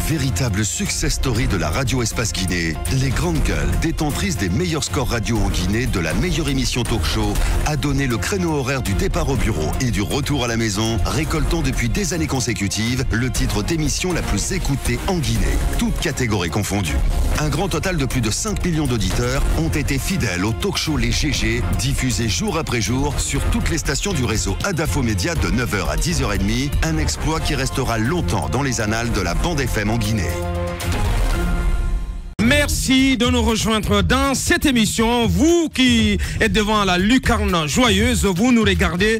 Véritable success story de la radio Espace Guinée, les grandes gueules, détentrices des meilleurs scores radio en Guinée, de la meilleure émission talk show, a donné le créneau horaire du départ au bureau et du retour à la maison, récoltant depuis des années consécutives le titre d'émission la plus écoutée en Guinée, toutes catégories confondues. Un grand total de plus de 5 millions d'auditeurs ont été fidèles au talk show Les GG, diffusé jour après jour sur toutes les stations du réseau Adafo Média de 9h à 10h30, un exploit qui restera longtemps dans les annales de la bande FM en Guinée. Merci de nous rejoindre dans cette émission. Vous qui êtes devant la lucarne joyeuse, vous nous regardez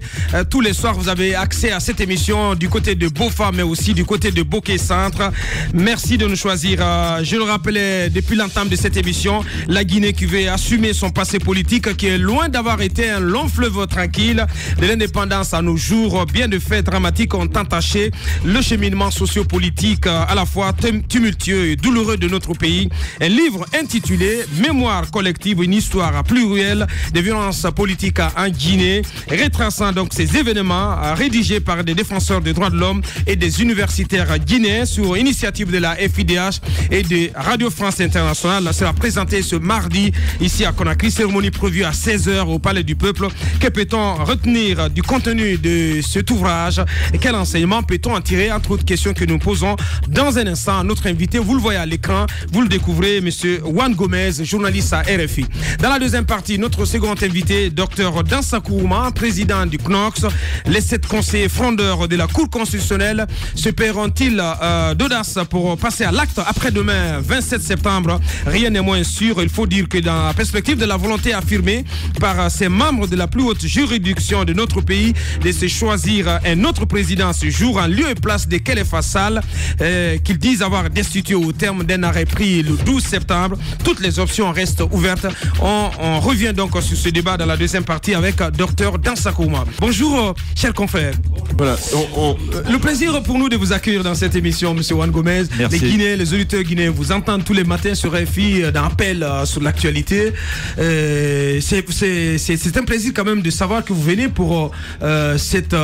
tous les soirs. Vous avez accès à cette émission du côté de Bofa, mais aussi du côté de Bokeh Centre. Merci de nous choisir. Je le rappelais depuis l'entame de cette émission, la Guinée qui veut assumer son passé politique, qui est loin d'avoir été un long fleuve tranquille. De l'indépendance à nos jours, bien de faits dramatiques ont entaché le cheminement sociopolitique à la fois tumultueux et douloureux de notre pays. Un livre intitulé Mémoire collective, une histoire plurielle des violences politiques en Guinée, retraçant donc ces événements rédigés par des défenseurs des droits de l'homme et des universitaires guinéens sur initiative de la FIDH et de Radio France Internationale. Sera présenté ce mardi ici à Conakry, cérémonie prévue à 16h au Palais du Peuple. Que peut-on retenir du contenu de cet ouvrage et quel enseignement peut-on en tirer, entre autres questions que nous posons dans un instant à notre invité. Vous le voyez à l'écran, vous le découvrez, Monsieur Juan Gomez, journaliste à RFI. Dans la deuxième partie, notre second invité, Dr Dansa Kourouma, président du CNOCS. Les 7 conseillers frondeurs de la Cour constitutionnelle se paieront-ils d'audace pour passer à l'acte après-demain, 27 septembre? Rien n'est moins sûr. Il faut dire que dans la perspective de la volonté affirmée par ces membres de la plus haute juridiction de notre pays de se choisir un autre président ce jour en lieu et place de Khalifa Sall, qu'ils disent avoir destitué au terme d'un arrêt pris le 12 septembre. Toutes les options restent ouvertes. On revient donc sur ce débat dans la deuxième partie avec Dr Dansa Kourouma. Bonjour, chers confrères. Voilà, le plaisir pour nous de vous accueillir dans cette émission, Monsieur Juan Gomez. Merci. Les Guinéens, les auditeurs guinéens vous entendent tous les matins sur RFI dans appel sur l'actualité. C'est un plaisir quand même de savoir que vous venez pour cette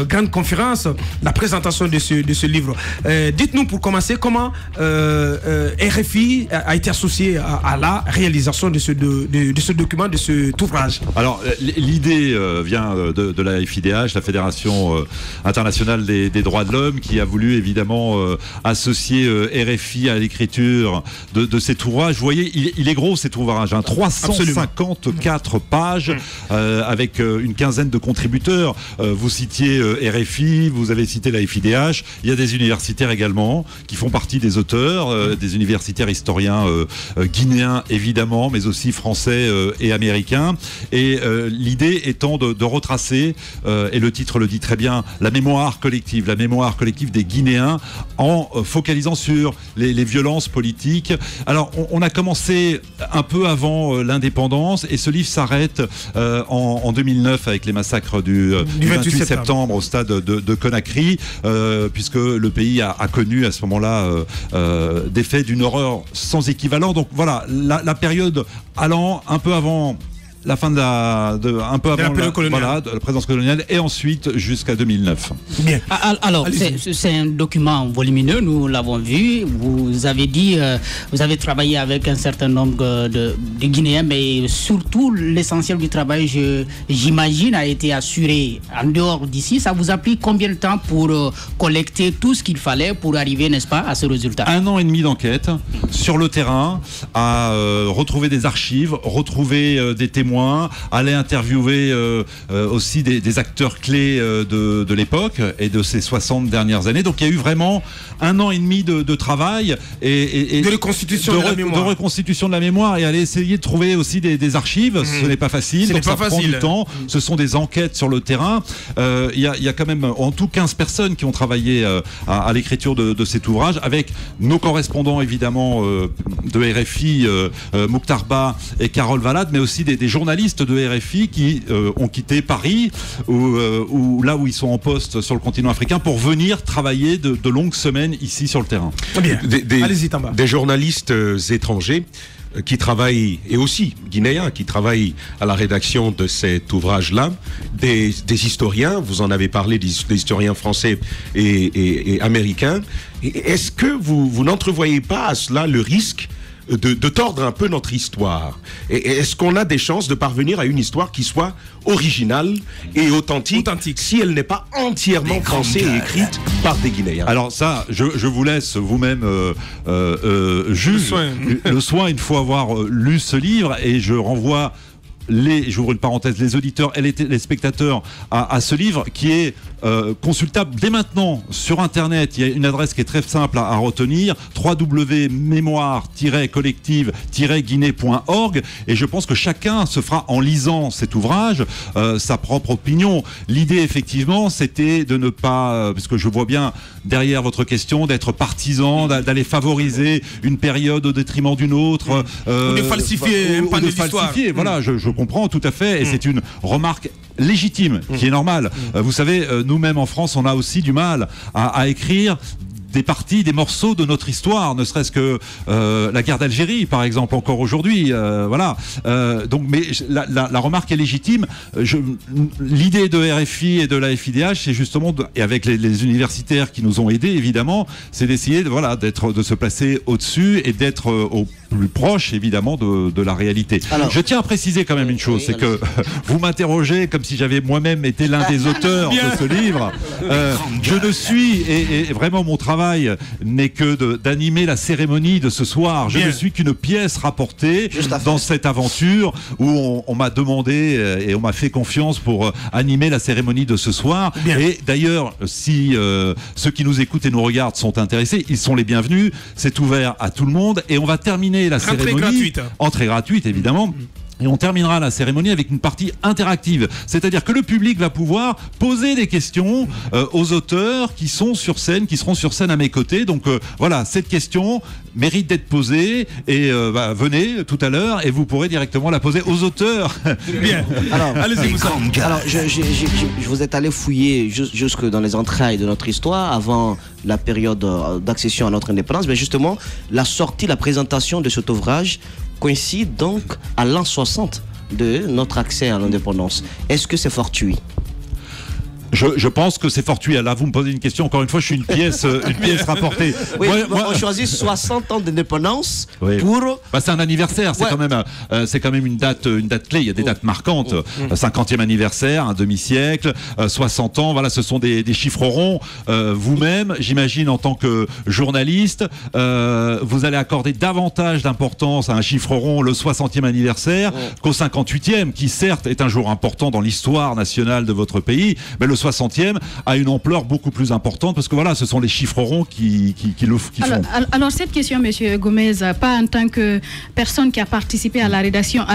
grande conférence, la présentation de ce livre. Dites-nous pour commencer comment RFI a été associé à la réalisation de ce document, de cet ouvrage. Alors, l'idée vient de la FIDH, la Fédération internationale des droits de l'homme, qui a voulu évidemment associer RFI à l'écriture de cet ouvrage. Vous voyez, il est gros cet ouvrage, hein, 354 pages avec une quinzaine de contributeurs. Vous citiez RFI, vous avez cité la FIDH. Il y a des universitaires également qui font partie des auteurs, des universitaires historiens guinéens évidemment, mais aussi français et américains. Et l'idée étant de retracer, et le titre le dit très bien, la mémoire collective des Guinéens, en focalisant sur les violences politiques. Alors on a commencé un peu avant l'indépendance, et ce livre s'arrête en 2009 avec les massacres du 28 septembre au stade de Conakry, puisque le pays a connu à ce moment-là des faits d'une horreur sans équivalent. Donc voilà, la période allant un peu avant la fin de la présence coloniale, et ensuite jusqu'à 2009. Bien. Alors, c'est un document volumineux, nous l'avons vu. Vous avez dit, vous avez travaillé avec un certain nombre de Guinéens, mais surtout l'essentiel du travail, j'imagine, a été assuré en dehors d'ici. Ça vous a pris combien de temps pour collecter tout ce qu'il fallait pour arriver, n'est-ce pas, à ce résultat? 1 an et demi d'enquête sur le terrain, à retrouver des archives, retrouver des témoins, aller interviewer aussi des acteurs clés de l'époque et de ces 60 dernières années. Donc il y a eu vraiment 1 an et demi de travail et de reconstitution de la mémoire, et aller essayer de trouver aussi des archives. Ce n'est pas facile, donc ça prend du temps. Ce sont des enquêtes sur le terrain. Il y a quand même en tout 15 personnes qui ont travaillé à l'écriture de cet ouvrage, avec nos correspondants évidemment de RFI, Mokhtar Ba et Carole Valade, mais aussi des journalistes de RFI qui ont quitté Paris ou là où ils sont en poste sur le continent africain pour venir travailler de longues semaines ici sur le terrain. Allez-y, Tamba. Des journalistes étrangers qui travaillent, et aussi guinéens qui travaillent à la rédaction de cet ouvrage-là, des historiens, vous en avez parlé, des historiens français et américains. Est-ce que vous n'entrevoyez pas à cela le risque de tordre un peu notre histoire? Et est-ce qu'on a des chances de parvenir à une histoire qui soit originale et authentique. Si elle n'est pas entièrement pensée et écrite par des Guinéens? Alors ça, je vous laisse vous-même juge le soin, il faut avoir lu ce livre, et je renvoie j'ouvre une parenthèse, les auditeurs et les spectateurs à ce livre qui est consultable dès maintenant sur Internet. Il y a une adresse qui est très simple à retenir, www.mémoire-collective-guinée.org, et je pense que chacun se fera, en lisant cet ouvrage, sa propre opinion. L'idée, effectivement, c'était de ne pas, parce que je vois bien derrière votre question, d'être partisan, d'aller favoriser une période au détriment d'une autre, ou de falsifier un pan de l'histoire. Voilà, je comprends tout à fait, et c'est une remarque légitime, qui est normale. Vous savez, nous-mêmes en France, on a aussi du mal à écrire des parties, des morceaux de notre histoire, ne serait-ce que la guerre d'Algérie, par exemple, encore aujourd'hui. Voilà. Donc, mais la remarque est légitime. L'idée de RFI et de la FIDH, c'est justement, et avec les universitaires qui nous ont aidés, évidemment, c'est d'essayer de se placer au-dessus et d'être au plus proche, évidemment, de la réalité. Alors, je tiens à préciser quand même une chose, c'est que vous m'interrogez comme si j'avais moi-même été l'un des auteurs de ce livre. Je ne suis, et vraiment mon travail n'est que d'animer la cérémonie de ce soir. Je ne suis qu'une pièce rapportée dans cette aventure où on m'a demandé et on m'a fait confiance pour animer la cérémonie de ce soir. Et d'ailleurs, si ceux qui nous écoutent et nous regardent sont intéressés, ils sont les bienvenus. C'est ouvert à tout le monde, et on va terminer la cérémonie. Entrée gratuite, évidemment. Et on terminera la cérémonie avec une partie interactive. C'est-à-dire que le public va pouvoir poser des questions aux auteurs qui sont sur scène, qui seront sur scène à mes côtés. Donc voilà, cette question mérite d'être posée, et venez tout à l'heure et vous pourrez directement la poser aux auteurs. Bien. Alors, je vous êtes allé fouiller jusque dans les entrailles de notre histoire avant la période d'accession à notre indépendance. Mais justement, la présentation de cet ouvrage coïncide donc à l'an 60 de notre accès à l'indépendance. Est-ce que c'est fortuit? Je pense que c'est fortuit. Là, vous me posez une question. Encore une fois, je suis une pièce rapportée. Oui, on choisit 60 ans d'indépendance pour. C'est un anniversaire. C'est quand même une date clé. Il y a des dates marquantes. 50e anniversaire, un demi-siècle, 60 ans. Voilà, ce sont des chiffres ronds. Vous-même, j'imagine, en tant que journaliste, vous allez accorder davantage d'importance à un chiffre rond, le 60e anniversaire, qu'au 58e, qui certes est un jour important dans l'histoire nationale de votre pays, mais le 60e a une ampleur beaucoup plus importante, parce que voilà, ce sont les chiffres ronds qui font. Alors cette question, Monsieur Gomez, pas en tant que personne qui a participé à la rédaction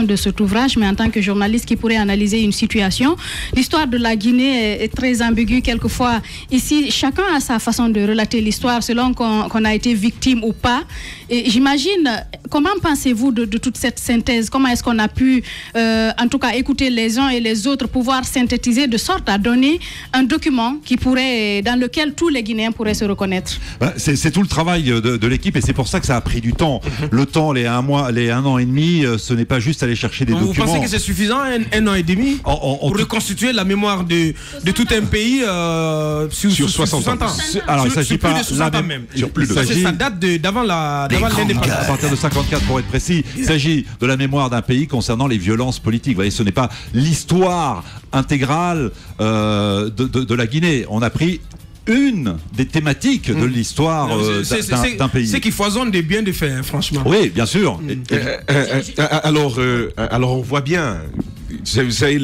de cet ouvrage, mais en tant que journaliste qui pourrait analyser une situation. L'histoire de la Guinée est très ambiguë quelquefois. Ici, chacun a sa façon de relater l'histoire selon qu'on a été victime ou pas. Et j'imagine, comment pensez-vous de toute cette synthèse? Comment est-ce qu'on a pu, en tout cas, écouter les uns et les autres, pouvoir synthétiser de sorte à donner un document dans lequel tous les Guinéens pourraient se reconnaître? C'est tout le travail de l'équipe, et c'est pour ça que ça a pris du temps. Le temps, les 1 an et demi, ce n'est pas juste aller chercher des documents. Vous pensez que c'est suffisant, un an et demi, pour reconstituer la mémoire de tout un pays sur 60 ans? Alors, il ne s'agit pas... Sur plus de 60 ans même. Ça date d'avant l'indépendance. À partir de 54, pour être précis. Il s'agit de la mémoire d'un pays concernant les violences politiques. Vous voyez, ce n'est pas l'histoire intégrale de la Guinée. On a pris une des thématiques de l'histoire d'un pays. C'est qui foisonne des biens de fait, franchement. Oui, bien sûr. Alors on voit bien. Vous savez,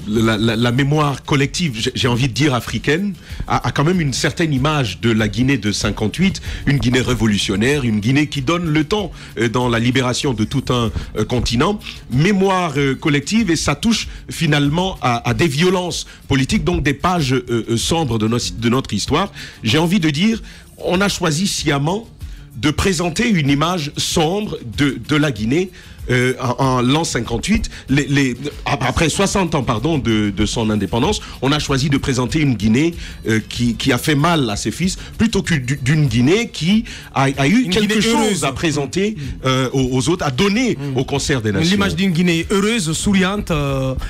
la mémoire collective, j'ai envie de dire africaine, a quand même une certaine image de la Guinée de 58, une Guinée révolutionnaire, une Guinée qui donne le temps dans la libération de tout un continent. Mémoire collective, et ça touche finalement à des violences politiques, donc des pages sombres de notre histoire. J'ai envie de dire, on a choisi sciemment de présenter une image sombre de la Guinée en l'an 58, après 60 ans de son indépendance, on a choisi de présenter une Guinée qui a fait mal à ses fils, plutôt que d'une Guinée qui a eu quelque chose à présenter aux autres, à donner au concert des nations. L'image d'une Guinée heureuse, souriante,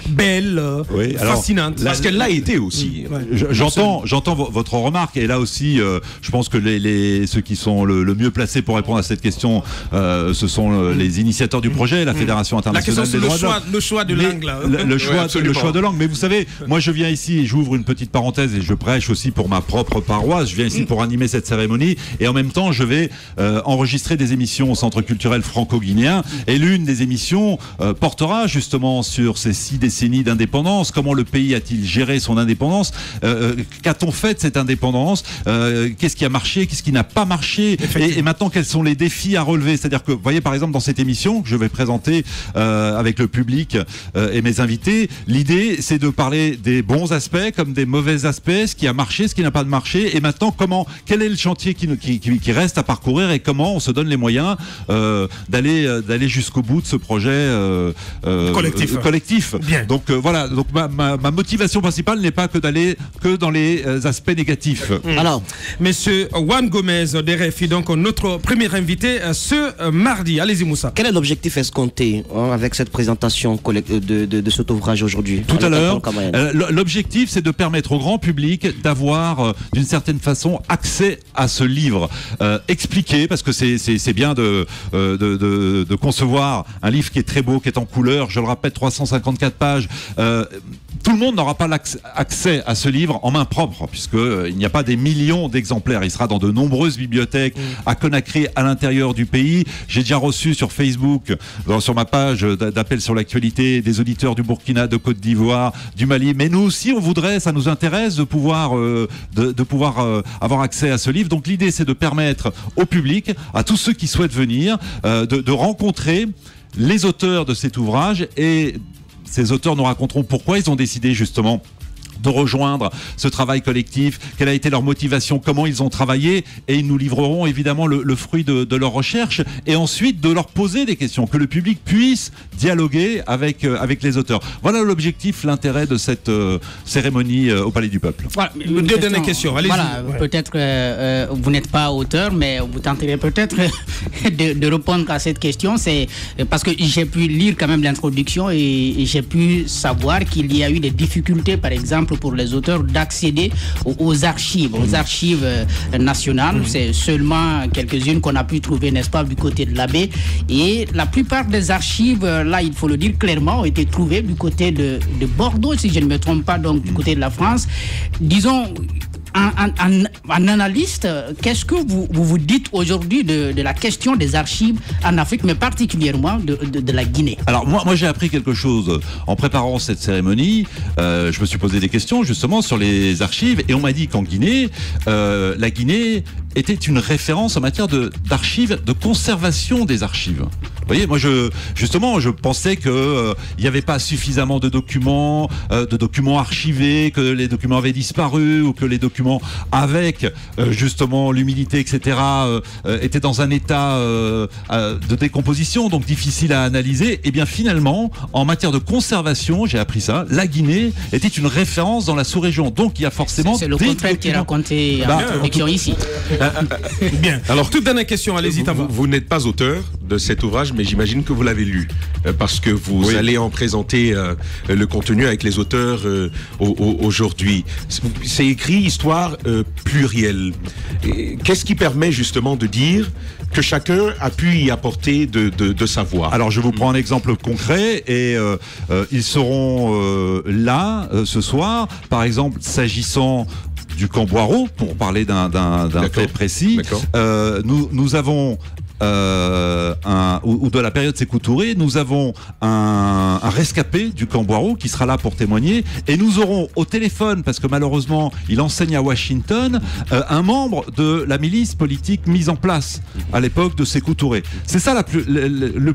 belle, fascinante. Parce qu'elle l'a été aussi. J'entends votre remarque, et là aussi, je pense que ceux qui sont le mieux placés pour répondre à cette question, ce sont les initiateurs du projet, la Fédération internationale des droits de l'homme. Le choix de langue, là. Le choix de langue. Mais vous savez, moi je viens ici, j'ouvre une petite parenthèse et je prêche aussi pour ma propre paroisse. Je viens ici pour animer cette cérémonie, et en même temps je vais enregistrer des émissions au Centre culturel franco-guinéen, et l'une des émissions portera justement sur ces 6 décennies d'indépendance. Comment le pays a-t-il géré son indépendance? Qu'a-t-on fait de cette indépendance? Qu'est-ce qui a marché? Qu'est-ce qui n'a pas marché? Et maintenant, quels sont les défis à relever? C'est-à-dire que, vous voyez, par exemple, dans cette émission que je vais présenter avec le public et mes invités, l'idée, c'est de parler des bons aspects comme des mauvais aspects, ce qui a marché, ce qui n'a pas marché, et maintenant, quel est le chantier qui reste à parcourir, et comment on se donne les moyens d'aller jusqu'au bout de ce projet collectif. Bien. Donc voilà, donc ma motivation principale n'est pas d'aller que dans les aspects négatifs. Alors, Monsieur Juan Gomez d'RFI, donc notre premier invité ce mardi. Allez-y, Moussa. quel est l'objectif escompté avec cette présentation de cet ouvrage aujourd'hui? Tout à l'heure, l'objectif, c'est de permettre au grand public d'avoir, d'une certaine façon, accès à ce livre expliqué, parce que c'est bien de concevoir un livre qui est très beau, qui est en couleur, je le rappelle, 354 pages. Tout le monde n'aura pas accès à ce livre en main propre, puisqu'il n'y a pas des millions d'exemplaires. Il sera dans de nombreuses bibliothèques à Conakry, à l'intérieur du pays. J'ai déjà reçu sur Facebook, sur ma page d'appel sur l'actualité, des auditeurs du Burkina, de Côte d'Ivoire, du Mali. Mais nous aussi, ça nous intéresse de pouvoir avoir accès à ce livre. Donc l'idée, c'est de permettre au public, à tous ceux qui souhaitent venir, de rencontrer les auteurs de cet ouvrage, et ces auteurs nous raconteront pourquoi ils ont décidé justement de rejoindre ce travail collectif, quelle a été leur motivation, comment ils ont travaillé, et ils nous livreront évidemment le fruit de leur recherche, et ensuite de leur poser des questions, que le public puisse dialoguer avec les auteurs. Voilà l'objectif, l'intérêt de cette cérémonie au Palais du Peuple. Voilà, Deux dernières questions, allez-y. Voilà, peut-être que vous n'êtes pas auteur, mais vous tenterez peut-être de répondre à cette question. C'est parce que j'ai pu lire quand même l'introduction, et j'ai pu savoir qu'il y a eu des difficultés, par exemple, pour les auteurs d'accéder aux archives nationales. C'est seulement quelques-unes qu'on a pu trouver, n'est-ce pas, du côté de l'Abbé. Et la plupart des archives, là, il faut le dire clairement, ont été trouvées du côté de Bordeaux, si je ne me trompe pas, donc du côté de la France. Disons, en analyste, qu'est-ce que vous dites aujourd'hui de la question des archives en Afrique, mais particulièrement de la Guinée? Alors moi j'ai appris quelque chose en préparant cette cérémonie. Je me suis posé des questions justement sur les archives, et on m'a dit qu'en Guinée, la Guinée était une référence en matière d'archives, de conservation des archives. Vous voyez, moi je pensais que il n'y avait pas suffisamment de documents archivés, que les documents avaient disparu, ou que les documents avec justement l'humidité, etc., étaient dans un état de décomposition, donc difficile à analyser. Et bien finalement, en matière de conservation, j'ai appris ça, la Guinée était une référence dans la sous-région. Donc il y a forcément c'est le contraire qui est raconté en introduction ici. Bien. Alors, toute dernière question, allez-y, Tamba. Vous n'êtes pas auteur de cet ouvrage, mais j'imagine que vous l'avez lu, parce que vous allez en présenter le contenu avec les auteurs aujourd'hui. C'est écrit Histoire plurielle. Qu'est-ce qui permet justement de dire que chacun a pu y apporter de sa voix? Alors je vous prends un exemple concret, et ils seront là ce soir, par exemple, s'agissant du camp Boiro, pour parler d'un fait précis. Nous avons ou de la période Sékou Touré, nous avons un rescapé du camp Boiro qui sera là pour témoigner, et nous aurons au téléphone, parce que malheureusement il enseigne à Washington, un membre de la milice politique mise en place à l'époque de Sékou Touré. C'est ça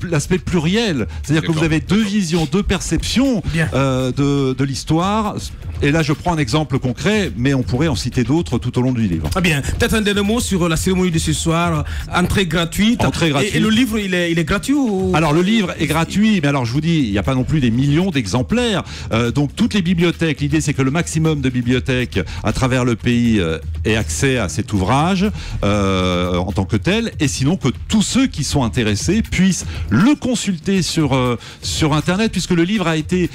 l'aspect pluriel, c'est-à-dire que vous avez deux visions, deux perceptions de l'histoire, Et là, je prends un exemple concret, mais on pourrait en citer d'autres tout au long du livre. Ah bien, peut-être un dernier mot sur la cérémonie de ce soir, entrée gratuite. Entrée gratuite. Et le livre, il est gratuit ou... Alors, le livre est gratuit, mais alors je vous dis, il n'y a pas non plus des millions d'exemplaires. Donc, toutes les bibliothèques, l'idée c'est que le maximum de bibliothèques à travers le pays aient accès à cet ouvrage en tant que tel, et sinon que tous ceux qui sont intéressés puissent le consulter sur Internet, puisque le livre a été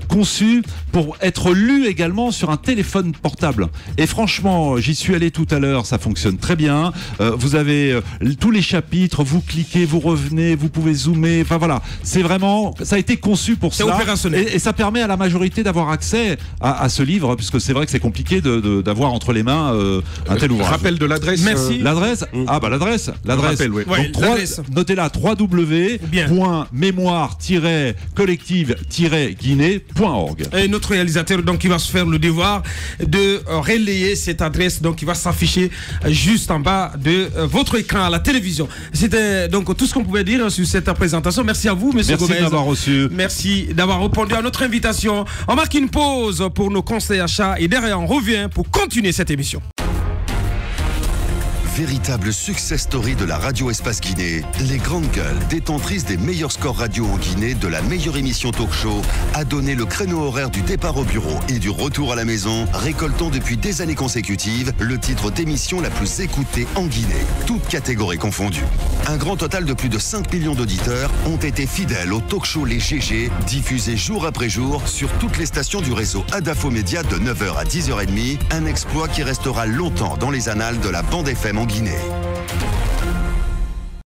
conçu pour être lu également sur un téléphone portable. Et franchement, j'y suis allé tout à l'heure, ça fonctionne très bien. Vous avez tous les chapitres, vous cliquez, vous revenez, vous pouvez zoomer. Enfin voilà, c'est vraiment, ça a été conçu pour ça. C'est opérationnel. Et ça permet à la majorité d'avoir accès à ce livre, puisque c'est vrai que c'est compliqué d'avoir entre les mains un tel ouvrage. Rappel de l'adresse. Merci. L'adresse. Ah bah l'adresse. Rappel, oui. Ouais, Donc, l'adresse. notez-la, www.mémoire-collective-guinée.org. Et notre réalisateur, donc, il va se faire le devoir de relayer cette adresse, donc, il va s'afficher juste en bas de votre écran à la télévision. C'était donc tout ce qu'on pouvait dire sur cette présentation. Merci à vous, monsieur Gomez. Merci d'avoir reçu. Merci d'avoir répondu à notre invitation. On marque une pause pour nos conseils achats et derrière, on revient pour continuer cette émission. Véritable success story de la radio Espace Guinée, les grandes gueules, détentrices des meilleurs scores radio en Guinée, de la meilleure émission talk show, a donné le créneau horaire du départ au bureau et du retour à la maison, récoltant depuis des années consécutives le titre d'émission la plus écoutée en Guinée, toutes catégories confondues. Un grand total de plus de 5 millions d'auditeurs ont été fidèles au talk show Les GG, diffusé jour après jour sur toutes les stations du réseau Adafo Média de 9h à 10h30, un exploit qui restera longtemps dans les annales de la bande FM en Guinée.